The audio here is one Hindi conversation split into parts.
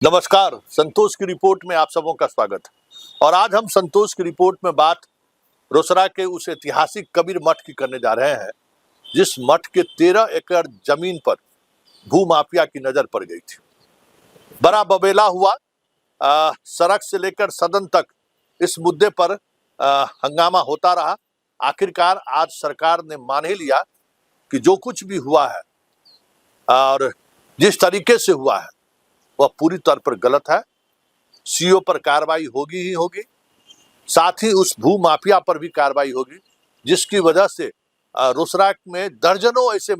नमस्कार, संतोष की रिपोर्ट में आप सबों का स्वागत है। और आज हम संतोष की रिपोर्ट में बात रोसड़ा के उस ऐतिहासिक कबीर मठ की करने जा रहे हैं, जिस मठ के 13 एकड़ जमीन पर भूमाफिया की नजर पड़ गई थी। बड़ा बबेला हुआ, सड़क से लेकर सदन तक इस मुद्दे पर हंगामा होता रहा। आखिरकार आज सरकार ने मान ही लिया कि जो कुछ भी हुआ है और जिस तरीके से हुआ है वह पूरी तौर पर गलत है। सीओ पर कार्रवाई होगी ही होगी, साथ ही उस भू माफिया पर भी कार्रवाई होगी, जिसकी वजह से रोसड़ा में दर्जनों ऐसे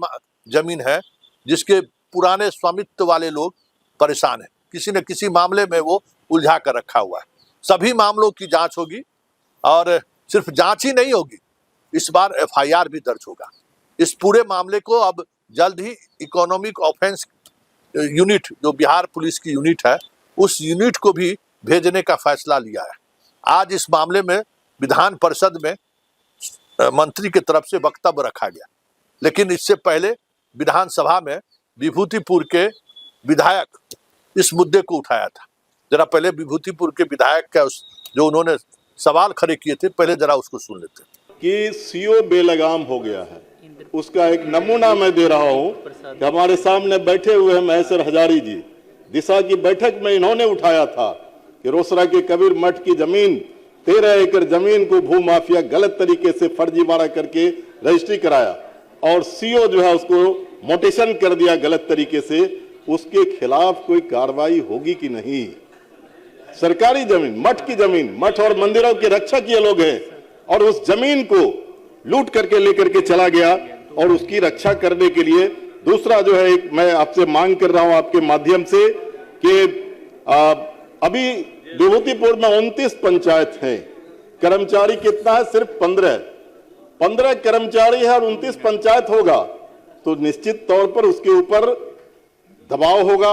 जमीन है जिसके पुराने स्वामित्व वाले लोग परेशान हैं। किसी न किसी मामले में वो उलझा कर रखा हुआ है। सभी मामलों की जांच होगी और सिर्फ जांच ही नहीं होगी, इस बार एफआईआर भी दर्ज होगा। इस पूरे मामले को अब जल्द ही इकोनॉमिक ऑफेंस यूनिट, जो बिहार पुलिस की यूनिट है, उस यूनिट को भी भेजने का फैसला लिया है। आज इस मामले में विधान परिषद में मंत्री की तरफ से वक्तव्य रखा गया, लेकिन इससे पहले विधानसभा में विभूतिपुर के विधायक इस मुद्दे को उठाया था। जरा पहले विभूतिपुर के विधायक का जो उन्होंने सवाल खड़े किए थे, पहले जरा उसको सुन लेते हैं। कि सीओ बेलगाम हो गया है, उसका एक नमूना मैं दे रहा हूं कि हमारे सामने बैठे हुए हैं महेश्वर हजारी जी। दिशा की बैठक में इन्होंने उठाया था कि रोसड़ा के कबीर मठ की जमीन 13 एकड़ जमीन को भू माफिया गलत तरीके से फर्जीवाड़ा करके रजिस्ट्री कराया और सीओ जो है उसको मोटेशन कर दिया गलत तरीके से। उसके खिलाफ कोई कार्रवाई होगी कि नहीं? सरकारी जमीन, मठ की जमीन, मठ और मंदिरों के रक्षक ये लोग हैं और उस जमीन को लूट करके लेकर के चला गया और उसकी रक्षा करने के लिए दूसरा जो है, एक मैं आपसे मांग कर रहा हूं आपके माध्यम से कि अभी विभूतिपुर में 29 पंचायत हैं, कर्मचारी कितना है? सिर्फ 15 कर्मचारी है और 29 पंचायत होगा तो निश्चित तौर पर उसके ऊपर दबाव होगा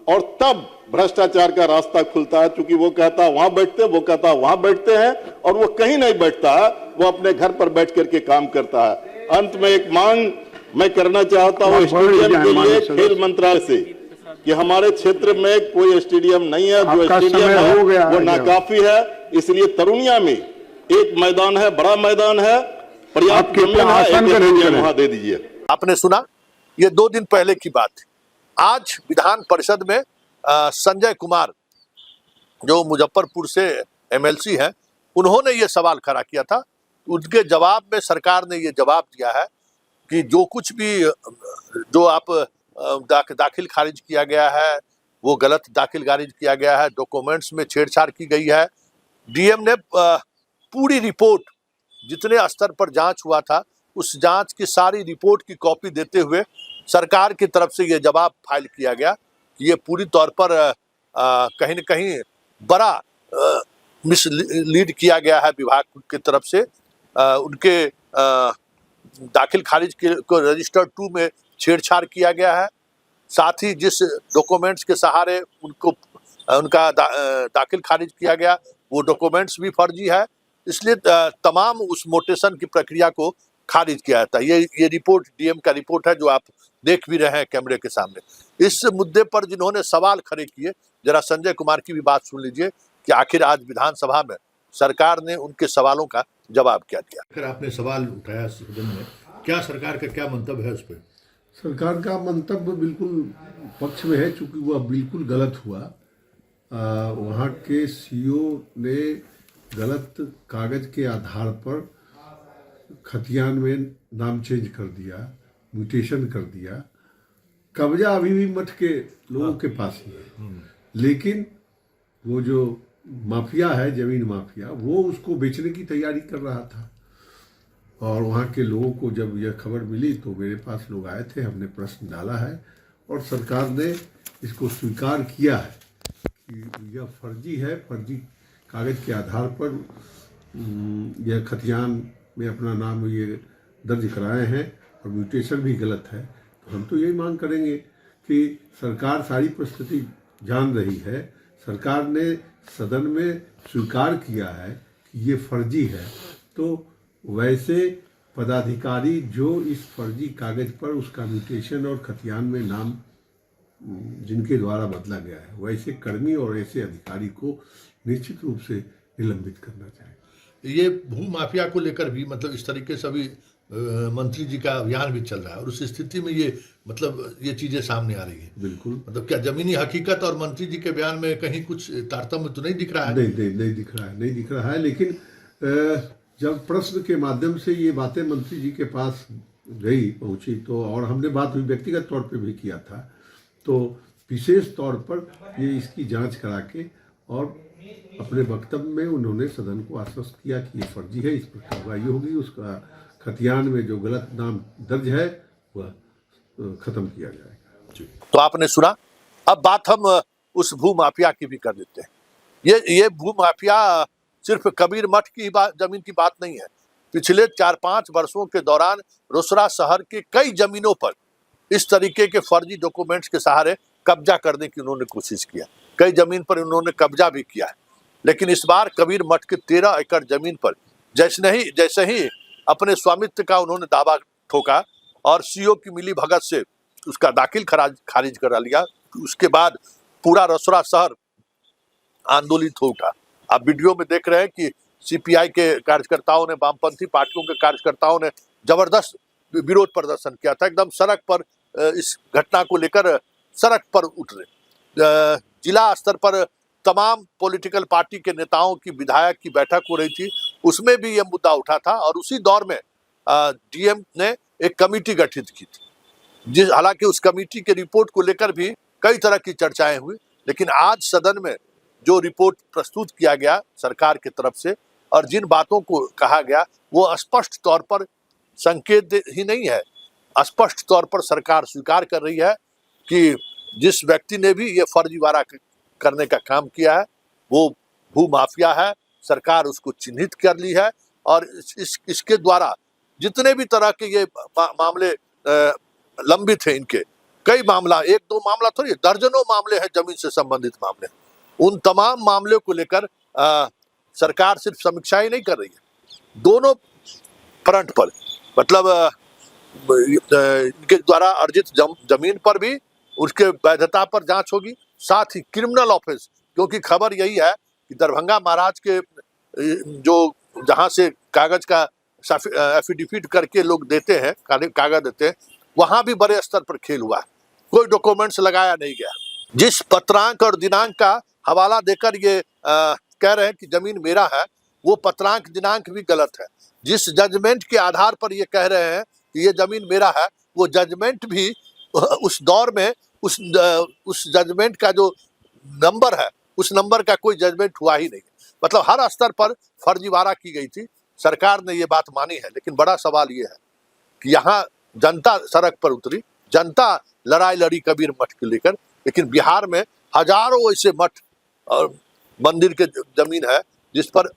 और तब भ्रष्टाचार का रास्ता खुलता है। क्योंकि वो कहता वहां बैठते, वो कहता वहां बैठते हैं और वो कहीं नहीं बैठता है, वो अपने घर पर बैठ करके काम करता है। अंत में एक मांग मैं करना चाहता हूं स्टेडियम के लिए खेल मंत्रालय से कि हमारे क्षेत्र में कोई स्टेडियम नहीं है, जो स्टेडियम है वो नाकाफी है। इसलिए तरुणिया में एक मैदान है, बड़ा मैदान है, पर्याप्त जमीन है, वहां दे दीजिए। आपने सुना, ये 2 दिन पहले की बात थी। आज विधान परिषद में संजय कुमार, जो मुजफ्फरपुर से एमएलसी हैं, उन्होंने ये सवाल खड़ा किया था। उनके जवाब में सरकार ने ये जवाब दिया है कि जो कुछ भी जो आप दाखिल खारिज किया गया है वो गलत दाखिल खारिज किया गया है, डॉक्यूमेंट्स में छेड़छाड़ की गई है। डीएम ने पूरी रिपोर्ट, जितने स्तर पर जांच हुआ था उस जांच की सारी रिपोर्ट की कॉपी देते हुए सरकार की तरफ से ये जवाब फाइल किया गया कि ये पूरी तौर पर कहीं न कहीं बड़ा मिसलीड किया गया है विभाग की तरफ से। उनके दाखिल खारिज को रजिस्टर 2 में छेड़छाड़ किया गया है। साथ ही जिस डॉक्यूमेंट्स के सहारे उनका दाखिल खारिज किया गया वो डॉक्यूमेंट्स भी फर्जी है। इसलिए तमाम उस मोटेशन की प्रक्रिया को खारिज किया जाता है। ये रिपोर्ट डीएम का रिपोर्ट है, जो आप देख भी रहे हैं कैमरे के सामने। इस मुद्दे पर जिन्होंने सवाल खड़े किए, जरा संजय कुमार की भी बात सुन लीजिए कि आखिर आज विधानसभा में सरकार ने उनके सवालों का जवाब क्या दिया। अगर आपने सवाल उठाया सदन में, क्या सरकार का क्या मंतव्य है उस पर? सरकार का मंतव्य बिल्कुल पक्ष में है, चूंकि वह बिल्कुल गलत हुआ। वहाँ के सीओ ने गलत कागज के आधार पर खतियान में नाम चेंज कर दिया, म्यूटेशन कर दिया। कब्जा अभी भी मठ के लोगों के पास ही है, लेकिन वो जो माफिया है, जमीन माफिया, वो उसको बेचने की तैयारी कर रहा था। और वहाँ के लोगों को जब यह खबर मिली तो मेरे पास लोग आए थे, हमने प्रश्न डाला है और सरकार ने इसको स्वीकार किया है कि यह फर्जी है। फर्जी कागज के आधार पर यह खतियान में अपना नाम ये दर्ज कराए हैं और म्यूटेशन भी गलत है। तो हम तो यही मांग करेंगे कि सरकार सारी परिस्थिति जान रही है, सरकार ने सदन में स्वीकार किया है कि ये फर्जी है, तो वैसे पदाधिकारी जो इस फर्जी कागज पर उसका म्यूटेशन और खतियान में नाम जिनके द्वारा बदला गया है, वैसे कर्मी और ऐसे अधिकारी को निश्चित रूप से निलंबित करना चाहिए। ये भू माफिया को लेकर भी मतलब इस तरीके से अभी मंत्री जी का अभियान भी चल रहा है और उस स्थिति में ये मतलब ये चीजें सामने आ रही है। बिल्कुल, मतलब क्या जमीनी हकीकत और मंत्री जी के बयान में कहीं कुछ तारतम्य तो नहीं दिख रहा है? नहीं दिख रहा है। लेकिन जब प्रश्न के माध्यम से ये बातें मंत्री जी के पास पहुंची तो, और हमने बात व्यक्तिगत तौर पे भी किया था, तो विशेष तौर पर ये इसकी जांच करा के और अपने वक्तव्य में उन्होंने सदन को आश्वस्त किया कि ये फर्जी है, इस पर कार्रवाई होगी, उसका खतियान में जो गलत नाम दर्ज है वह खत्म किया जाएगा। तो आपने सुना। अब बात हम उस भू माफिया की भी कर देते हैं। ये भू माफिया सिर्फ कबीर मठ की जमीन की बात नहीं है। पिछले 4-5 वर्षों के दौरान रोसड़ा शहर के कई जमीनों पर इस तरीके के फर्जी डॉक्यूमेंट्स के सहारे कब्जा करने की उन्होंने कोशिश किया। कई जमीन पर उन्होंने कब्जा भी किया है। लेकिन इस बार कबीर मठ के 13 एकड़ जमीन पर जैसे ही अपने स्वामित्व का उन्होंने दावा ठोका और सीओ की मिली भगत से उसका दाखिल खारिज करा लिया, उसके बाद पूरा रोसड़ा शहर आंदोलित हो उठा। आप वीडियो में देख रहे हैं कि सीपीआई के कार्यकर्ताओं ने, वामपंथी पार्टियों के कार्यकर्ताओं ने जबरदस्त विरोध प्रदर्शन किया था। एकदम सड़क पर इस घटना को लेकर सड़क पर उतरे। जिला स्तर पर तमाम पॉलिटिकल पार्टी के नेताओं की, विधायक की बैठक हो रही थी, उसमें भी यह मुद्दा उठा था और उसी दौर में डीएम ने एक कमेटी गठित की थी। हालांकि उस कमेटी के रिपोर्ट को लेकर भी कई तरह की चर्चाएं हुई, लेकिन आज सदन में जो रिपोर्ट प्रस्तुत किया गया सरकार की तरफ से और जिन बातों को कहा गया वो स्पष्ट तौर पर संकेत ही नहीं है, स्पष्ट तौर पर सरकार स्वीकार कर रही है कि जिस व्यक्ति ने भी ये फर्जीवाड़ा करने का काम किया है वो भू माफिया है। सरकार उसको चिन्हित कर ली है और इसके द्वारा जितने भी तरह के ये मामले लंबित हैं, इनके कई मामला, 1-2 मामला थोड़ी, दर्जनों मामले हैं जमीन से संबंधित मामले। उन तमाम मामलों को लेकर सरकार सिर्फ समीक्षा ही नहीं कर रही है, दोनों फ्रंट पर, मतलब इनके द्वारा अर्जित जमीन पर भी उसके वैधता पर जांच होगी, साथ ही क्रिमिनल ऑफेंस, क्योंकि खबर यही है कि दरभंगा महाराज के जो जहां से कागज का एफिडेविट करके लोग देते हैं, कागज देते हैं, वहां भी बड़े स्तर पर खेल हुआ है, कोई डॉक्यूमेंट्स लगाया नहीं गया। जिस पत्रांक और दिनांक का हवाला देकर ये कह रहे हैं कि जमीन मेरा है, वो पत्रांक दिनांक भी गलत है। जिस जजमेंट के आधार पर ये कह रहे हैं कि ये जमीन मेरा है, वो जजमेंट भी उस दौर में उस जजमेंट का जो नंबर है, उस नंबर का कोई जजमेंट हुआ ही नहीं। मतलब हर स्तर पर फर्जीवाड़ा की गई थी। सरकार ने ये बात मानी है, लेकिन बड़ा सवाल ये है कि यहाँ जनता सड़क पर उतरी, जनता लड़ाई लड़ी कबीर मठ को लेकर, लेकिन बिहार में हजारों ऐसे मठ और मंदिर के जमीन है जिस पर